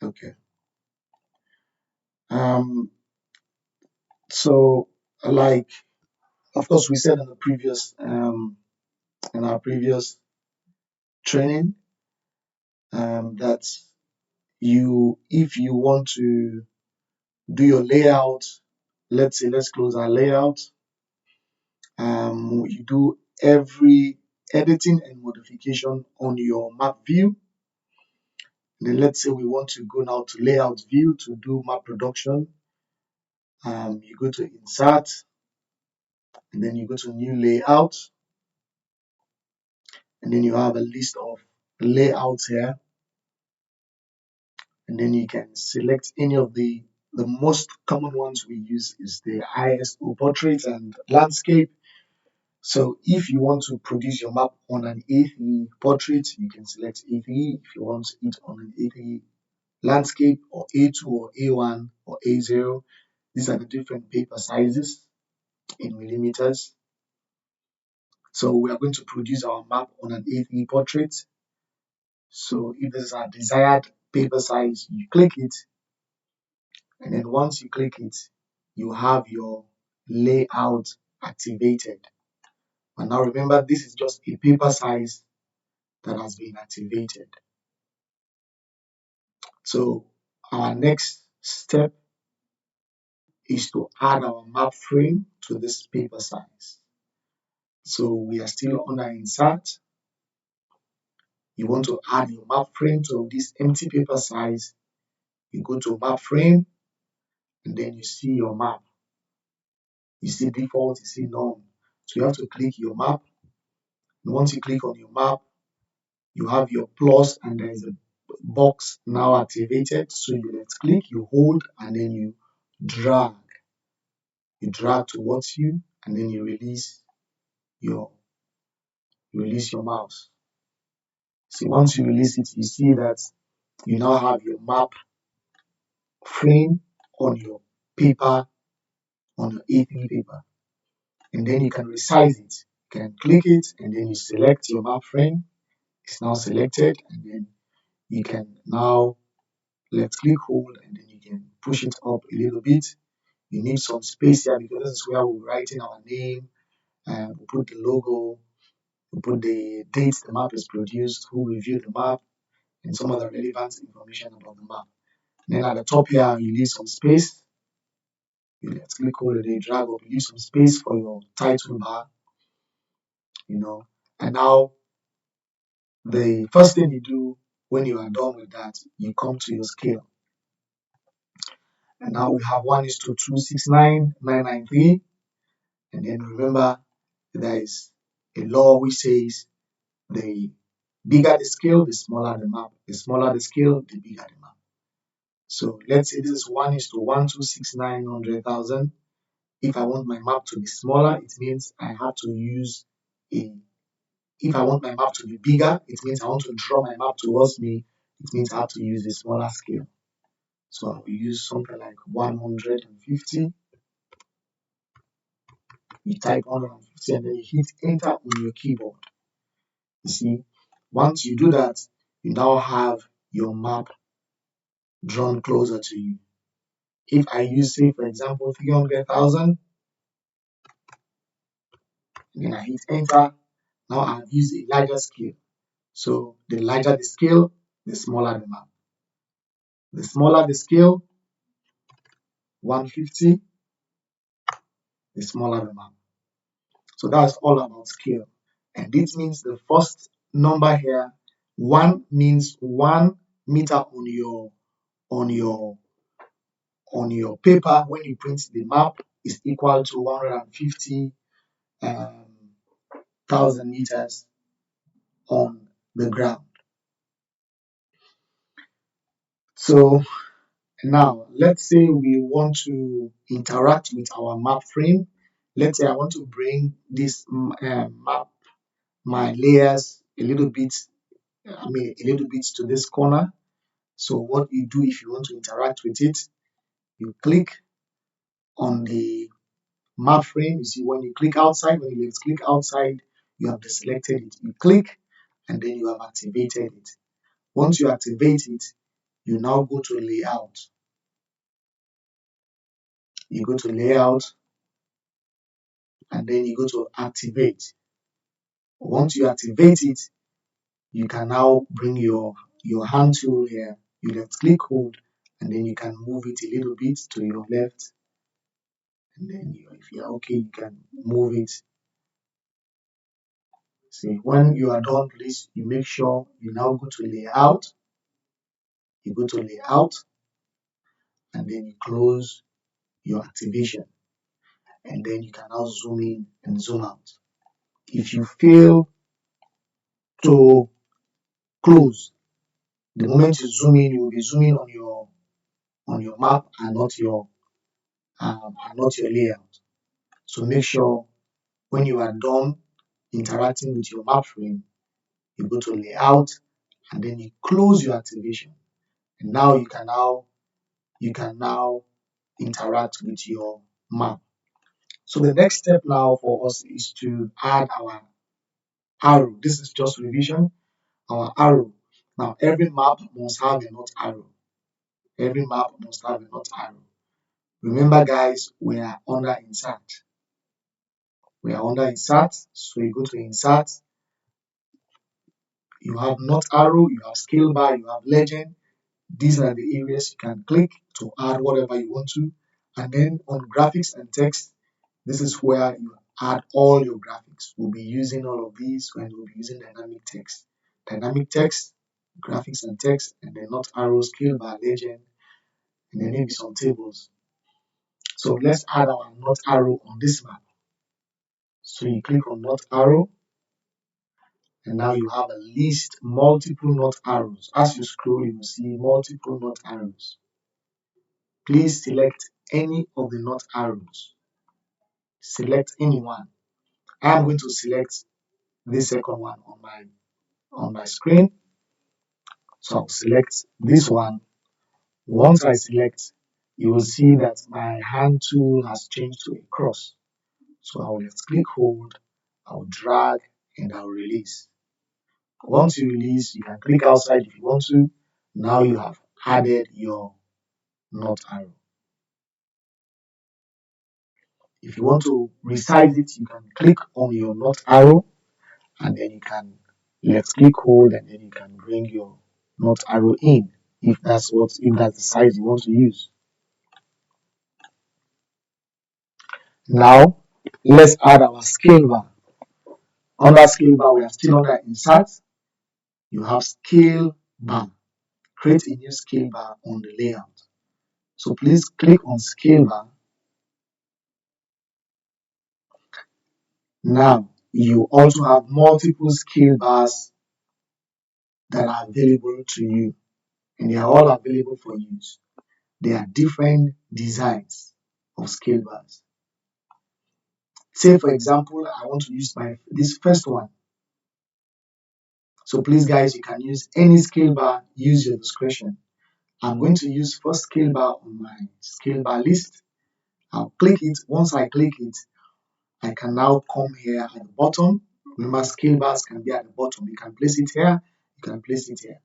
Okay. So like, of course, we said in the previous in our previous training that if you want to do your layout, let's close our layout. You do every editing and modification on your map view. Then let's say we want to go now to layout view to do map production. You go to insert, and then you go to new layout, and then you have a list of layouts here, and then you can select any of the most common ones we use is the ISO portrait and landscape. So if you want to produce your map on an A3 portrait, you can select A3. If you want it on an A3 landscape or A2 or A1 or A0, these are the different paper sizes in millimeters. So we are going to produce our map on an A3 portrait. So if this is our desired paper size, you click it, and then once you click it, you have your layout activated. And now remember, this is just a paper size that has been activated. So our next step is to add our map frame to this paper size. So we are still under insert. You want to add your map frame to this empty paper size. You go to map frame, and then you see your map. You see default, you see none. So you have to click your map. And once you click on your map, you have your plus, and there is a box now activated. So you left click, you hold, and then you drag. You drag towards you, and then you release your mouse. So once you release it, you see that you now have your map frame on your paper, on your A3 paper. And then you can resize it. You can click it, and then you select your map frame. It's now selected, and then you can now left click hold, and then you can push it up a little bit. You need some space here because this is where we're writing our name, and we put the logo, we put the dates the map is produced, who reviewed the map, and some other relevant information about the map. And then at the top here, you leave some space. You left click hold, and then drag up, you leave some space for your title bar, and now the first thing you do when you are done with that, you come to your scale. And now we have 1:269,993. And then remember, there is a law which says the bigger the scale, the smaller the map. The smaller the scale, the bigger the map. So let's say this is 1:1,269,100,000. If I want my map to be smaller, it means I have to use if I want my map to be bigger, it means I want to draw my map towards me. It means I have to use a smaller scale. So I will use something like 150. You type 150 and then you hit enter on your keyboard. You see, once you do that, you now have your map drawn closer to you. If I use, say, for example, 300,000, then I hit enter, now I've used a larger scale. So the larger the scale, the smaller the map. The smaller the scale, 150, the smaller the map. So that's all about scale. And this means the first number here, 1 means 1 meter on your paper when you print the map is equal to 150,000 meters on the ground. So now let's say we want to interact with our map frame. Let's say I want to bring this map, my layers a little bit to this corner. So what you do if you want to interact with it, you click on the map frame. You see when you click outside, when you click outside, you have deselected it. You click and then you have activated it. Once you activate it, you now go to layout. You go to layout and then you go to activate. Once you activate it, you can now bring your hand tool here. You left click hold and then you can move it a little bit to your left, and then if you're okay, you can move it. See, when you are done, please you make sure you now go to layout. You go to layout and then you close your activation, and then you can now zoom in and zoom out. If you fail to close, the moment you zoom in, you will be zooming on your map and not your layout. So make sure when you are done interacting with your map frame, you go to layout and then you close your activation. And now you can now interact with your map. So the next step now for us is to add our arrow. This is just revision. Our arrow. Now every map must have a not arrow. Every map must have a not arrow. Remember guys, we are under insert. We are under insert. So you go to insert. You have not arrow, you have scale bar, you have legend. These are the areas you can click to add whatever you want to. And then on graphics and text, this is where you add all your graphics. We'll be using all of these when we'll be using dynamic text. Dynamic text, graphics and text, and then not arrow, scale bar, legend, and then maybe some tables. So let's add our not arrow on this map. So you click on not arrow, and now you have a list, multiple not arrows. As you scroll, you will see multiple not arrows. Please select any of the not arrows. Select any one. I am going to select this second one on my screen. So I'll select this one. Once I select, you will see that my hand tool has changed to a cross. So I'll left click hold, I'll drag, and I'll release. Once you release, you can click outside if you want to. Now you have added your not arrow. If you want to resize it, you can click on your not arrow and then you can left click hold and then you can bring your not arrow in if that's the size you want to use. Now let's add our scale bar. Under scale bar, we are still under insert. You have scale bar. Create a new scale bar on the layout. So please click on scale bar. Now you also have multiple scale bars that are available to you, and they are all available for use. There are different designs of scale bars. Say for example, I want to use this first one. So please guys, you can use any scale bar, use your discretion. I'm going to use first scale bar on my scale bar list. I'll click it. Once I click it, I can now come here at the bottom. Remember, scale bars can be at the bottom. You can place it here, you can place it here,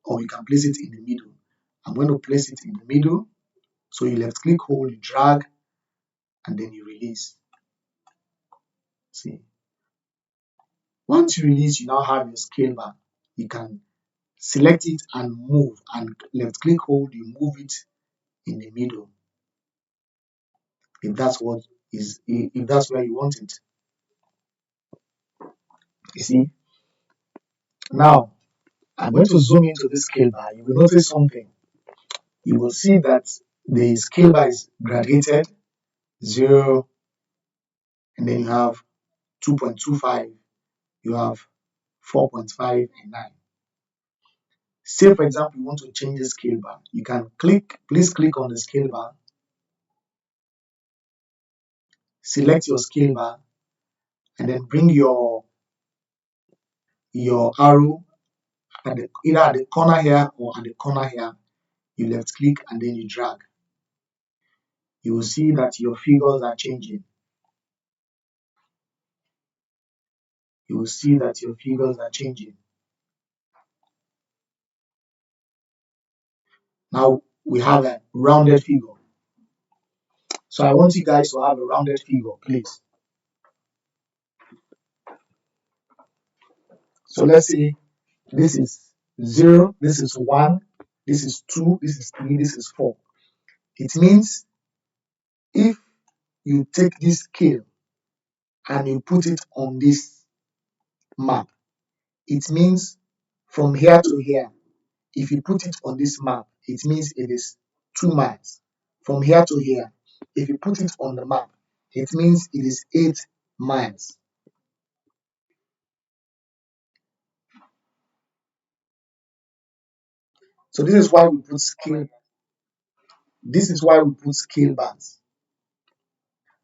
or you can place it in the middle. I'm going to place it in the middle. So you left click hold, you drag, and then you release. See, once you release, you now have your scale bar. You can select it and move, and left click hold, you move it in the middle. If that's where you want it. You see, now I'm going to zoom into this scale bar. You will notice something. You will see that the scale bar is graduated 0, and then you have 2.25, you have 4.5 and 9. Say for example, you want to change the scale bar. You can please click on the scale bar, select your scale bar, and then bring your arrow either at the corner here or at the corner here. You left click and then you drag. You will see that your figures are changing. You will see that your figures are changing. Now we have a rounded figure. So I want you guys to have a rounded figure, please. So let's say this is 0, this is 1, this is 2, this is 3, this is 4. It means if you take this scale and you put it on this map, it means from here to here. If you put it on this map, it means it is 2 miles. From here to here, if you put it on the map, it means it is 8 miles. So this is why we put scale. This is why we put scale bars.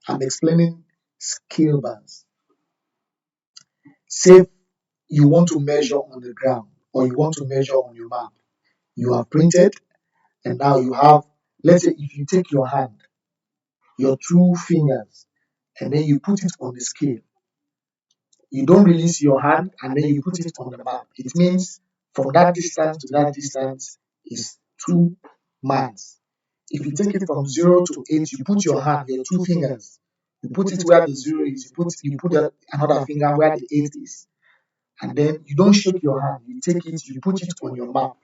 I'm explaining scale bars. Say you want to measure on the ground or you want to measure on your map. You have printed and now you have, let's say if you take your hand, your 2 fingers, and then you put it on the scale. You don't release your hand and then you put it on the map. It means from that distance to that distance is 2 miles. If you take it from 0 to 8, you put your hand, your 2 fingers, you put it where the 0 is, you put another finger where the 8 is, and then you don't shake your hand, you take it, you put it on your map.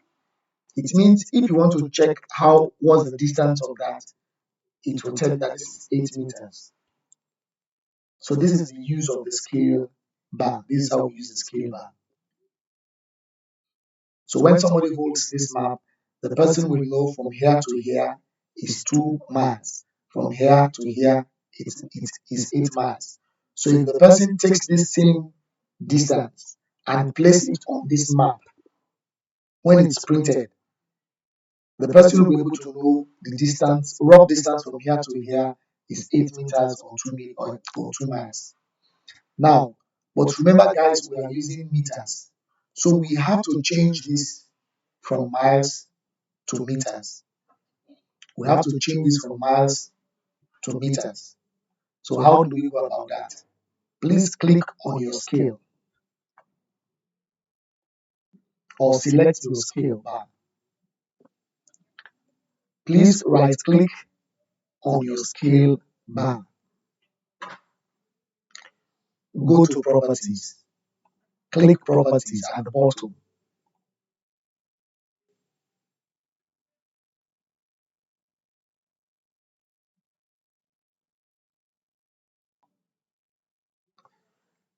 It means if you want to check how was the distance of that, it will tell you that this is 8 meters. So this is the use of the scale bar. This is how we use the scale bar. So when somebody holds this map, the person will know from here to here is 2 miles. From here to here it is 8 miles. So if the person takes this same distance and place it on this map, when it's printed, the person will be able to know the distance, rough distance from here to here is 8 meters or 2 miles. Now, but remember guys, we are using meters. So we have to change this from miles to meters. We have to change this from miles to meters. So how do we go about that? Please click on your scale or select your scale bar. Please right click on your scale bar. Go to properties. Click properties at the bottom.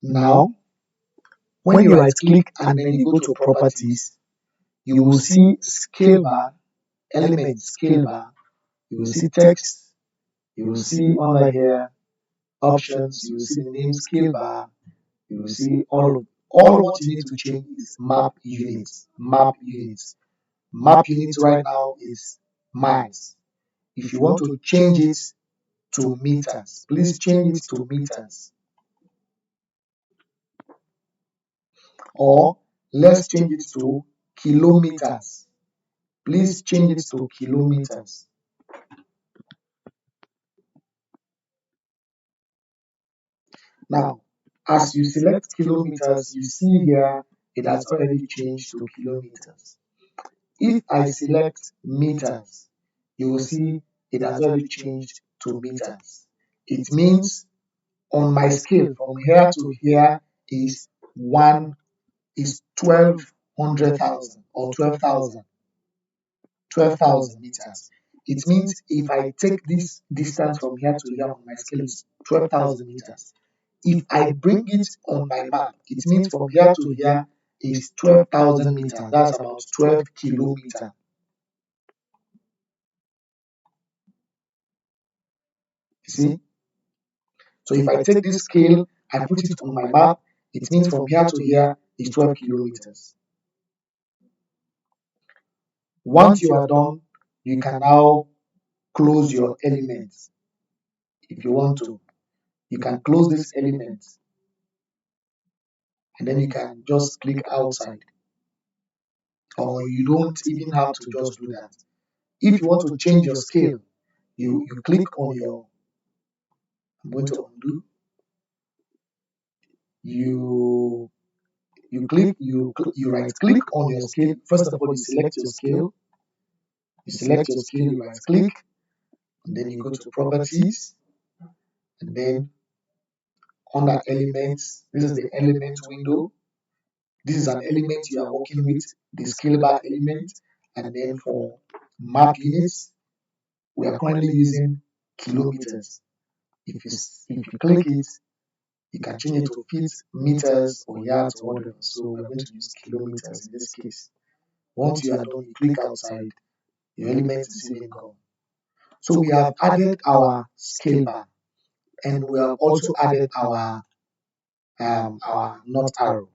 Now, when you right click and then you go to properties, you will see scale bar, element scale bar, you will see text, you will see under here options, you will see the name scale bar, you will see all what you need to change is map units. Map units. Map units right now is miles. If you want to change it to meters, please change it to meters. Or let's change it to kilometers. Please change it to kilometers. Now, as you select kilometers, you see here it has already changed to kilometers. If I select meters, you will see it has already changed to meters. It means on my scale from here to here is 1200,000 or 12,000 meters. It means if I take this distance from here to here on my scale is 12,000 meters. If I bring it on my map, it means from here to here is 12,000 meters. That's about 12 kilometers. You see? So if I take this scale, I put it on my map, it means from here to here is 12 kilometers. Once you are done, you can now close your elements. If you want to, you can close this element and then you can just click outside. Or you don't even have to just do that. If you want to change your scale, you click on your, I'm going to undo, you you right click on your scale. First of all, you select your scale, You select your scale, you right click, and then you go to properties, and then under elements, this is the element window. This is an element you are working with, the scale bar element, and then for map units, we are currently using kilometers. If you click it, you can change it to feet, meters, or yards, or whatever. So we are going to use kilometers in this case. Once you are done, you click outside, your element is even gone. So we have added our scale bar, and we have also added our not arrow.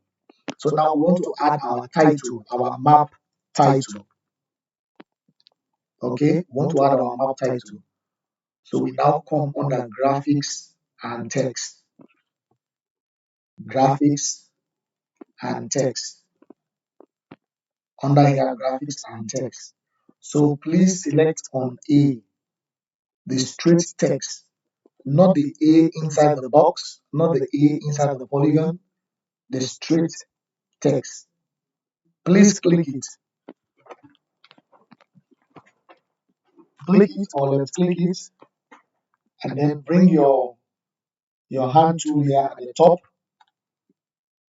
So now we want to add our title, our map title. Okay, we want to add our map title. So we now come under graphics and text. Graphics and text. Under here, graphics and text. So please select on A, the straight text, not the A inside the box, not the A inside the polygon, the straight text. Please click it. Click it or left click it, and then bring your hand tool here at the top.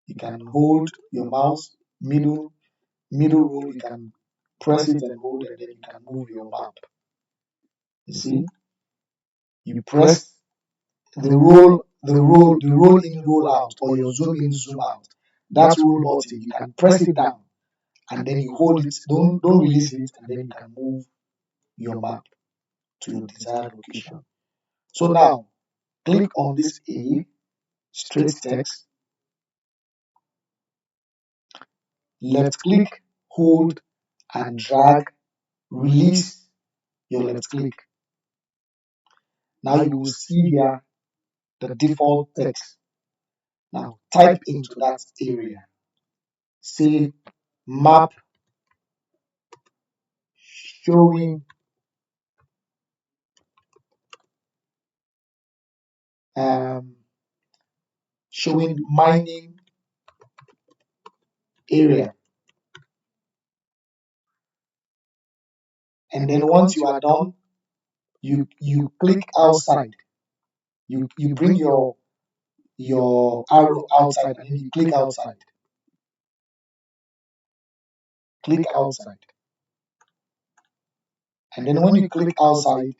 You can hold your mouse, middle rule, you can press it and hold, and then you can move your map. You see, you press the roll in, roll out, or your zoom in, zoom out. That roll button, you can press it down, and then you hold it. Don't release it, and then you can move your map to your desired location. So now, click on this A, straight text, left click, hold, and drag, release your left click. Now you will see here the default text. Now type into that area. Say map showing um, showing mining area. And then once you are done, you click outside. You bring your arrow outside, and then you click outside. Click outside. And then when you click outside,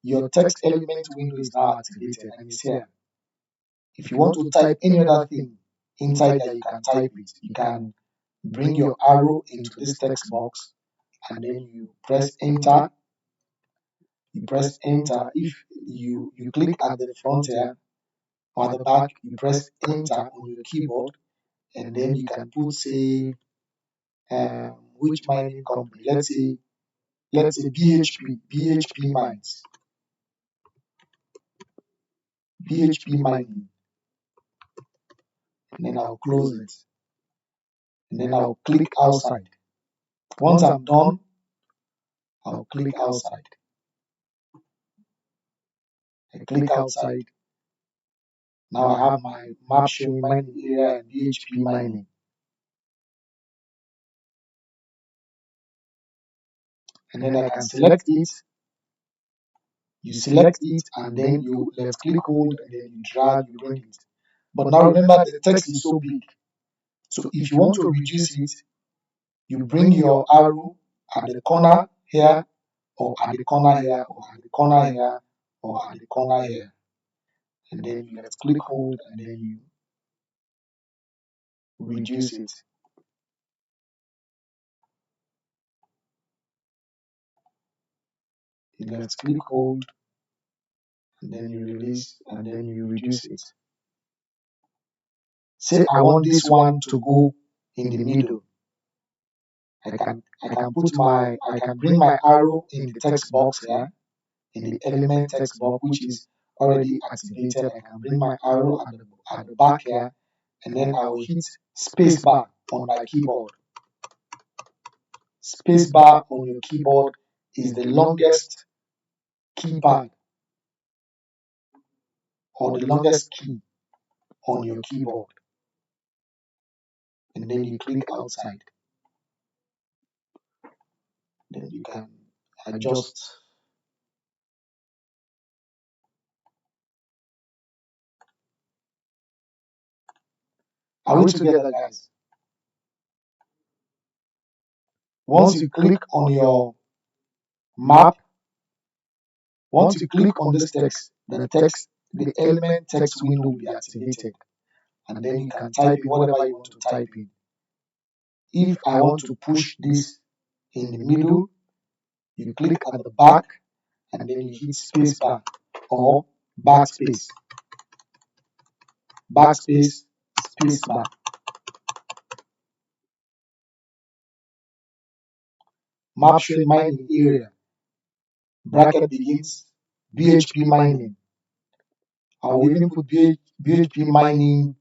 your text element window is now activated and it's here. If you want to type any other thing inside there, you can type it. You can bring your arrow into this text box, and then you press enter. You press enter. If you click at the front here or at the back, you press enter on your keyboard, and then you can put, say, which mining company. Let's say BHP mines, BHP mining, and then I'll close it, and then I'll click outside. Once I'm done, I'll click outside. I click outside. Now I have my map showing mining area and BHP mining. And then I can select it. You select it, and then you left click hold, and then you drag, you bring it. But now remember, the text is so big. So if you want to reduce it, you bring your arrow at the corner here, or at the corner here, or at the corner here, or at the corner here. And then you left click hold, and then you reduce it. You left click hold, and then you release, and then you reduce it. Say I want this one to go in the middle. I can bring my arrow in the text box here, in the element text box, which is already activated. I can bring my arrow at the back here, and then I will hit space bar on my keyboard. Space bar on your keyboard is the longest keypad, or the longest key on your keyboard. And then you click outside. Then you can adjust. Are we together, guys? Once you click on your map, once you click on this the element text window will be activated, and then you can type in whatever you want to type in. If I want to push this in the middle, you click at the back and then you hit space bar or backspace, backspace, space bar. Map showing mining area, bracket begins, BHP mining. I will even put BHP mining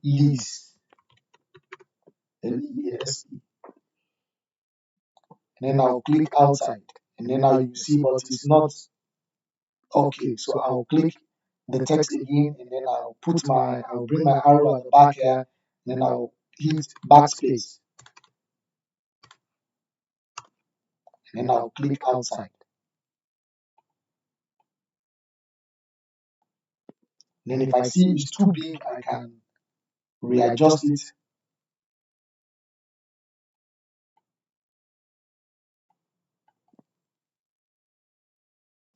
lease, LEASE. And then I'll click outside, and then now you see, but it's not okay. So I'll click the text again, and then I'll bring my arrow at the back here, and then I'll hit backspace, and then I'll click outside. And then if I see it's too big, I can readjust it.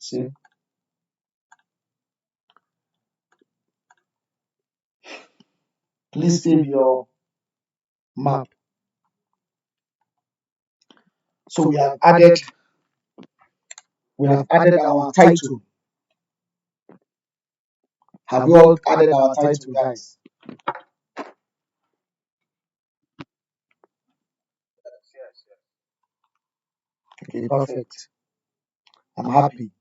See, please save your map. So we have added our title. Have we all added our title, guys? Okay, perfect. I'm happy.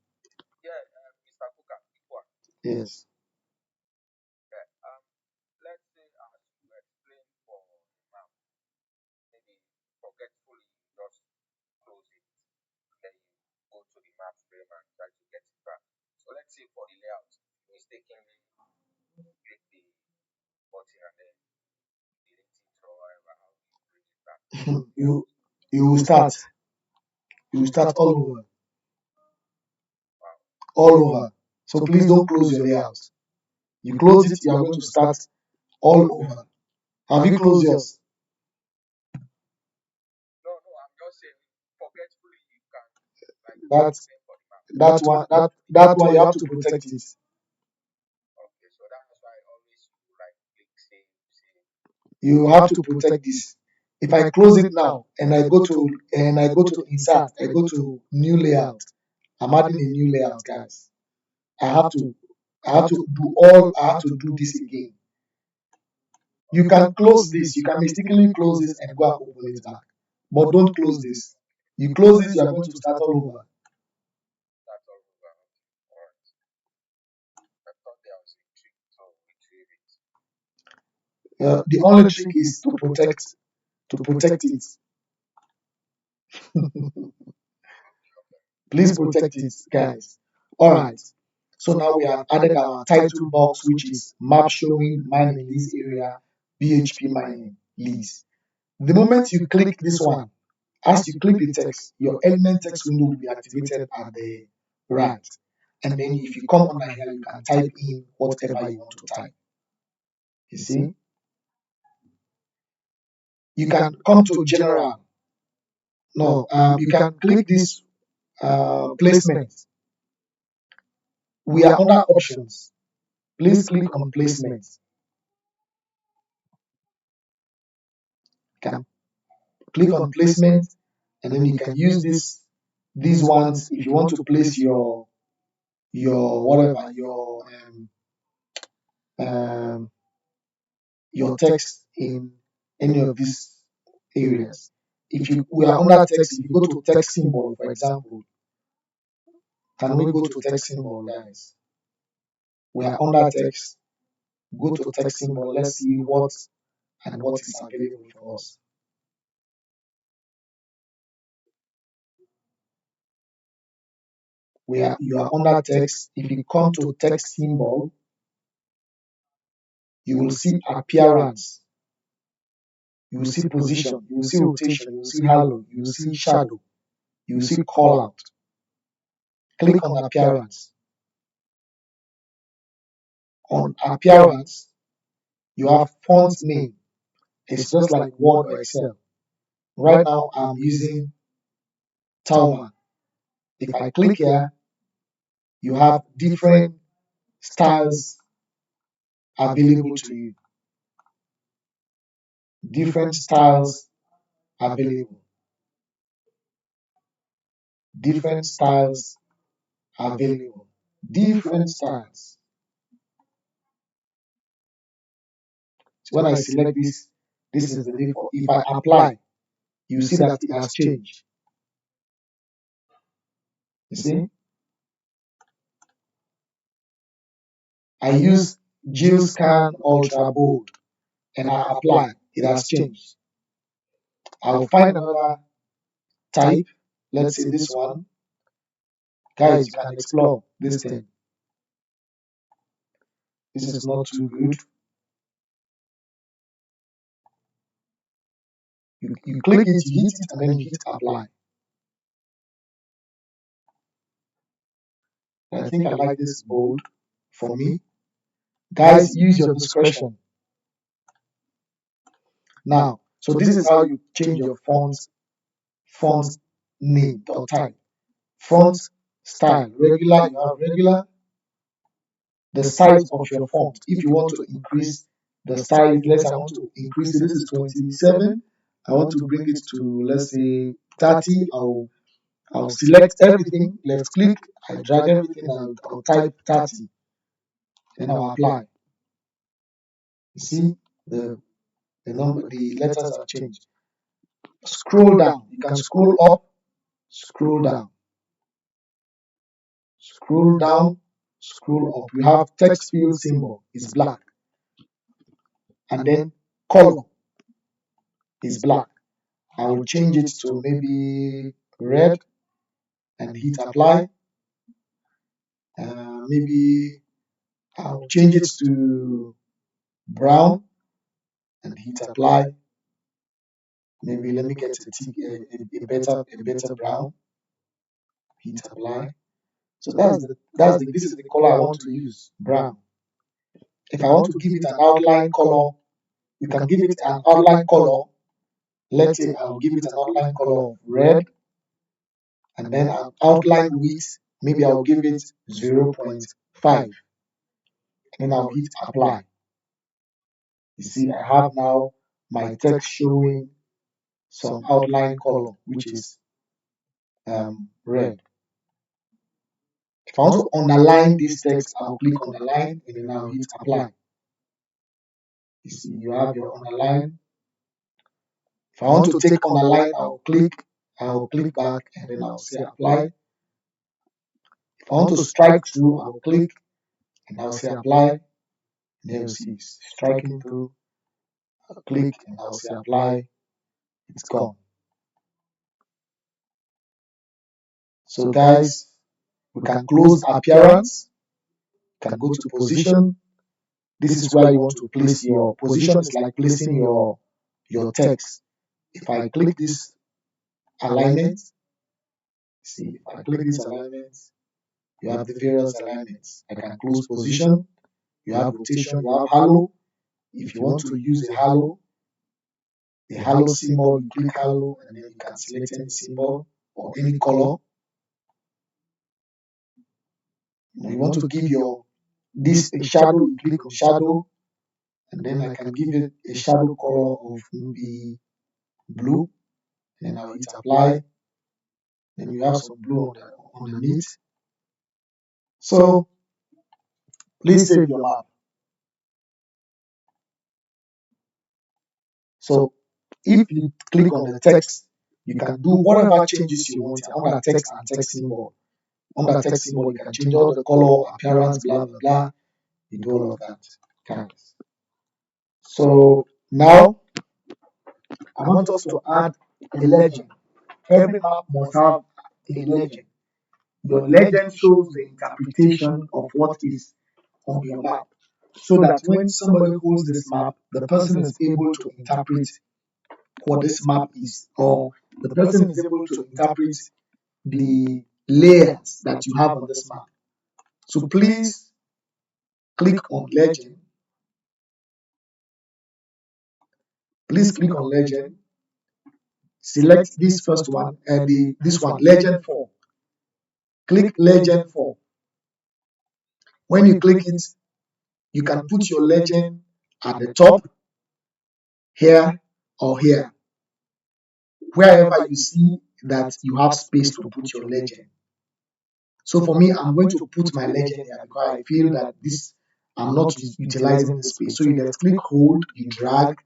Yes. you you will start. You will start all over. So please don't close your layout. You close it, you are going to start all over. Have you closed yours? That that one you have to protect it. You have to protect this. If I close it now and I go to insert, I go to new layout. I'm adding a new layout, guys. I have to I have to do this again. You can close this, you can mistakenly close this and go and open it back. But don't close this. You close this, you are going to start all over. The only trick is to protect it. Please protect it, guys. All right. So now we have added our title box, which is map showing mining lease area, BHP mining lease. The moment you click this one, as you click the text, your element text window will be activated at the right. And then if you come under here, you can type in whatever you want to type. You see? You can come to general. No, you can click this placement. We are under options. Please click on placement. You can click on placement, and then you can use these ones if you want to place whatever your text in any of these areas. If we are under text, if you go to text symbol, for example, can we go to text symbol, guys? We are under text. Go to text symbol. Let's see what is available for us. You are under text. If you come to text symbol, you will see appearance. You will see position. You will see rotation. You will see halo. You will see shadow. you see call out. Click on appearance. On appearance, you have font name. It's just like Word or Excel. Right now, I'm using Talman. If I click here, you have different styles available to you. Different styles available. Different styles available. Different styles. So when I select this, this is the default. If I apply, you see that it has changed. You see? I use Scan Ultra Bold and I apply. It has changed. I'll find another type. Let's say this one. Guys, you can explore this thing. This is not too good. You click it, you hit it, and then you hit apply. I think I like this bold for me. Guys, use your discretion. Now, so this is how you change your font name or type. Font style, regular, you have regular. The size of your font. If you want to increase the size, let's say I want to increase it. This is 27. I want to bring it to, let's say, 30. I'll select everything, left click, I drag everything, I'll type 30. Then I'll apply. You see the letters have changed. Scroll down. You can scroll up, scroll down, scroll down, scroll up. You have text field symbol is black, and then color is black. I will change it to maybe red and hit apply. Maybe I'll change it to brown and hit apply. Maybe let me get a better brown. Hit apply. So this is the color I want to use, brown. If I want to give it an outline color, you can give it an outline color. Let's say I'll give it an outline color of red, and then an outline width, maybe I'll give it 0.5, and I'll hit apply. You see, I have now my text showing some outline color, which is red. If I want to underline this text, I'll click underline and then I'll hit apply. You see, you have your underline. If I want to take underline, I'll click back and then I'll say apply. If I want to strike through, I'll click and I'll say apply. And then you see striking through. I'll click and I'll say apply. It's gone. So guys, we can close appearance. You can go to position. This is where you want to place your position. Is like placing your text. If I click this alignment, see, if I click this alignment, you have the various alignments. I can close position. You have rotation. You have halo. If you want to use a halo, the halo symbol, you click halo, and then you can select any symbol or any color. You want to give this a shadow, you click on shadow, and then I can give it a shadow color of maybe blue, and then I'll hit apply. Then you have some blue underneath. So please save your map. So if you click on the text, you can do whatever changes you want under text and text symbol. Under text symbol, you can change all the color, appearance, blah blah blah. You do all of that, guys. So now I want us to add a legend. Every map must have a legend. Your legend shows the interpretation of what is on your map, so that when somebody holds this map, the person is able to interpret what this map is, or the person is able to interpret the layers that you have on this map. So please click on legend. Please click on legend. Select this first one and this one, legend 4. Click legend 4. When you click it, you can put your legend at the top, here or here, wherever you see that you have space to put your legend. So for me, I'm going to put my legend here because I feel that this, I'm not utilizing the space. So you left click, hold, you drag,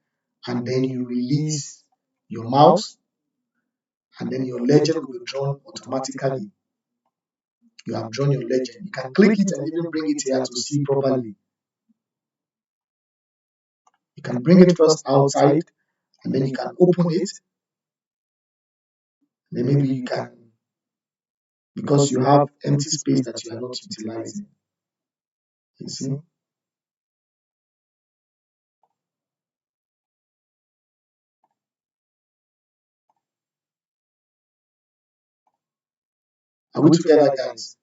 and then you release your mouse, and then your legend will be drawn automatically. You have drawn your legend. You can click it and even bring it here to see properly. You can bring it first outside, and then you can open it. Then maybe you can, because you have empty space that you are not utilizing. You see? Are we together, guys?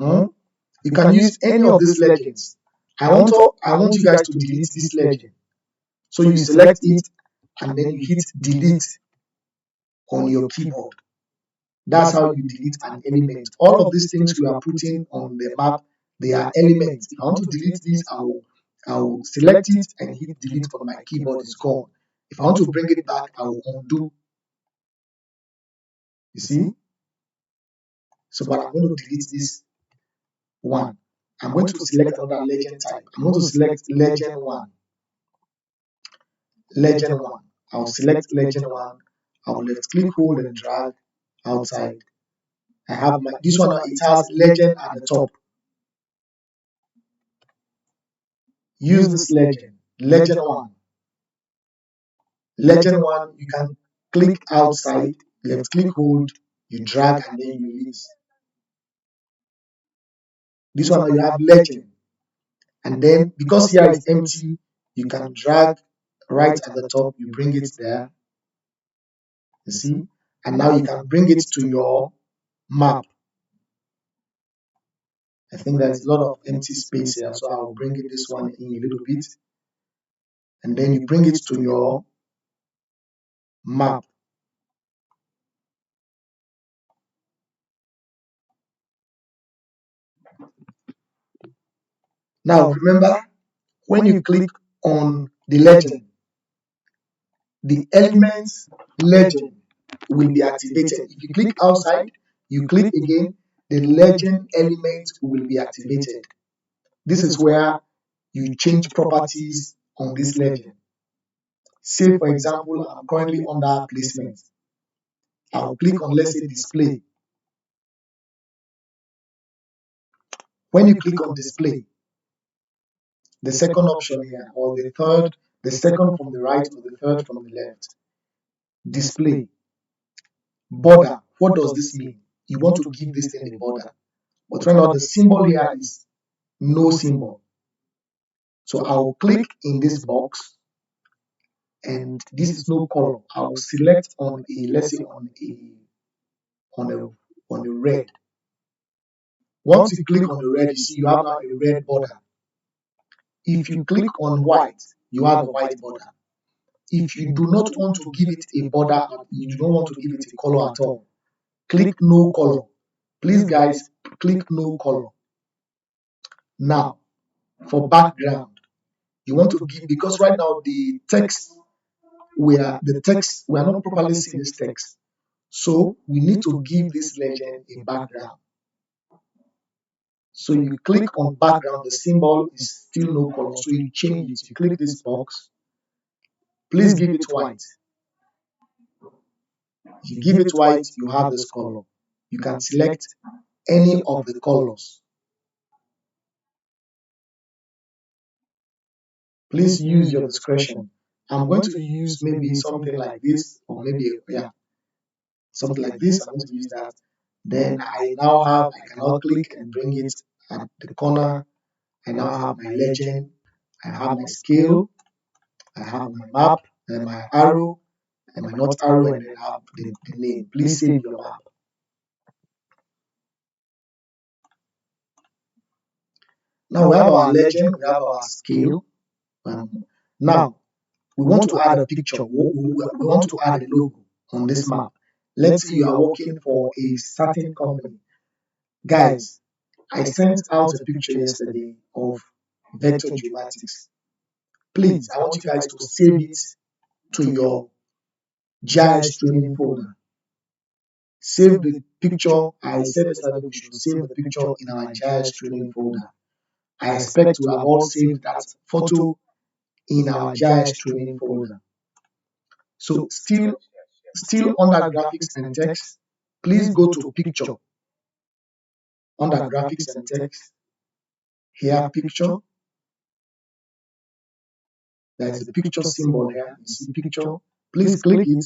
You can use any of these legends. I want you guys to delete this legend. So you select it and then you hit delete on your keyboard. That's how you delete an element. All of these things we are putting on the map, they are elements. If I want to delete this, I will select it and hit delete on my keyboard. It's gone. If I want to bring it back, I will undo. You see? So, but I'm going to delete this one. I'm going to select another legend type. I'm going to select legend 1. Legend 1. I'll select legend 1. I'll left click, hold, and drag outside. I have my, this one, it has legend at the top. Use this legend, legend 1. Legend 1, you can click outside, left click, hold, you drag, and then you release. This one, you have legend. And then, because here is empty, you can drag right at the top, you bring it there. You see? And now you can bring it to your map. I think there's a lot of empty space here, so I'll bring this one in a little bit. And then you bring it to your map. Now remember, when you click on the legend, the elements legend will be activated. If you click outside, you click again, the legend element will be activated. This is where you change properties on this legend. Say, for example, I'm currently under placement. I'll click on, let's say, display. When you click on display, the second option here, or the third, the second from the right or the third from the left, display, border. What does this mean? You want to give this thing a border. But right now the symbol here is no symbol. So I'll click in this box and this is no color. I'll select on a, let's say on a red. Once you click on the red, you see you have now a red border. If you click on white, you have a white border. If you do not want to give it a border, you do not want to give it a color at all, click no color. Please guys, click no color. Now, for background, you want to give, because right now the text, we are not properly seeing this text. So we need to give this legend a background. So you click on background, the symbol is still no color. So you change it. You click this box. Please give it white. If you give it white, you have this color. You can select any of the colors. Please use your discretion. I'm going to use maybe something like this, or maybe, yeah, something like this. I'm going to use that. Then I can now click and bring it at the corner. I now have my legend. I have my scale. I have my map and my arrow. and my not arrow, and then I have the name. Please save your map. Now we have our legend, we have our scale. Now we want to add a picture. We want to add a logo on this map. Let's say you are working for a certain company. Guys, I sent out a picture yesterday of vector geomatics. Please, I want you guys to save it to your GIS training folder. Save the picture. I said yesterday we should save the picture in our GIS training folder. I expect to have all saved that photo in our GIS training folder. So still under graphics and text, please go to picture. Under graphics and text, here picture. There is a picture symbol here. You see picture. Please click it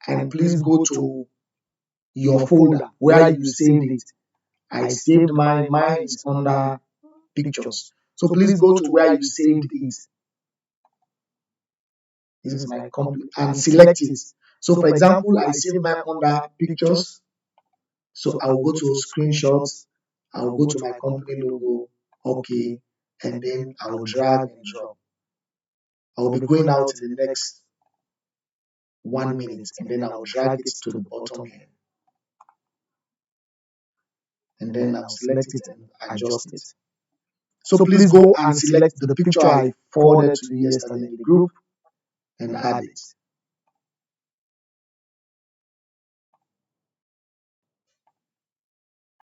and please go to your folder where you saved it. I saved mine is under pictures. So please go to where you saved it. This is my complete and select it. So for example, I saved mine under pictures. So I'll go to screenshots. I'll go to my company logo. Okay. And then I'll drag and drop. I'll be going out in the next 1 minute, and then I'll drag it to the bottom here. And then I'll select it and adjust it. So please go and select the picture I forwarded to you yesterday in the group and add it.